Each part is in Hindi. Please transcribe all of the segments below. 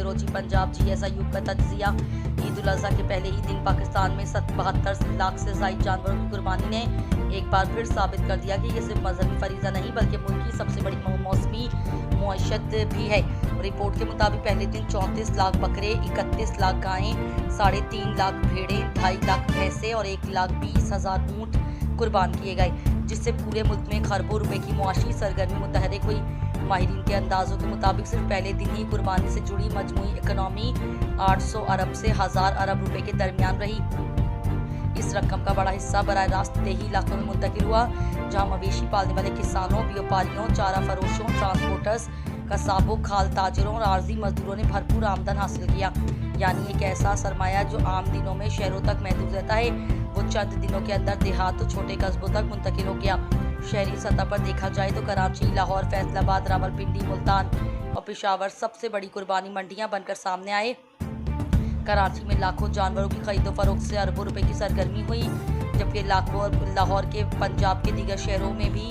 खरोची पंजाब GSIU का तज्जिया। ईद उल अजहा के पहले ही दिन पाकिस्तान में 72 लाख से ज़ायद जानवरों की कुर्बानी ने एक बार फिर साबित कर दिया कि ये सिर्फ मजहबी फरीज़ा नहीं बल्कि मुल्क की सबसे बड़ी मौसमी मुआशत भी है। रिपोर्ट के मुताबिक पहले दिन 34 लाख बकरे, 31 लाख गायें, 3.5 लाख भेड़ें, 2.5 लाख भैंसें और 1,20,000 ऊँट कुर्बान किए गए, जिससे पूरे मुल्क में खरबों रुपए की मुआशी सरगर्मी मुतहरिक हुई। माहिरीन के अंदाजों के मुताबिक सिर्फ पहले दिन ही कुर्बानी से जुड़ी मजमूई इकनॉमी 800 अरब से 1000 अरब रुपए के दरमियान रही। इस रकम का बड़ा हिस्सा बराह रास्त देही इलाकों में मुंतकिल हुआ, जहां मवेशी पालने वाले किसानों, व्यापारियों, चारा फरोशों, ट्रांसपोर्टर्स, कसाबों, खाल ताजरों और आर्जी मजदूरों ने भरपूर आमदन हासिल किया। यानी एक ऐसा सरमाया जो आम दिनों में शहरों तक महदूद रहता है, वो चंद दिनों के अंदर देहात और छोटे कस्बों तक मुंतकिल हो गया। शहरी सतह पर देखा जाए तो कराची, लाहौर, फैसलाबाद, रावलपिंडी, मुल्तान और पेशावर सबसे बड़ी कुर्बानी मंडियां बनकर सामने आए। कराची में लाखों जानवरों की खरीदो फरोख्त से अरबों रुपए की सरगर्मी हुई, जबकि लाहौर के पंजाब के दीगर शहरों में भी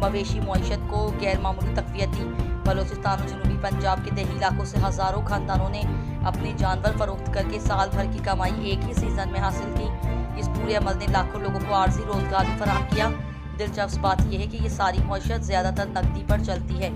मवेशी मुआशत को गैर मामूली तक़वियत दी। बलोचिस्तान और जनूबी पंजाब के देही इलाकों से हज़ारों खानदानों ने अपने जानवर फरोख्त करके साल भर की कमाई एक ही सीज़न में हासिल की। इस पूरे अमल ने लाखों लोगों को आर्जी रोजगार भी फराहम किया। दिलचस्प बात यह है कि ये सारी मुआशत ज़्यादातर नकदी पर चलती है।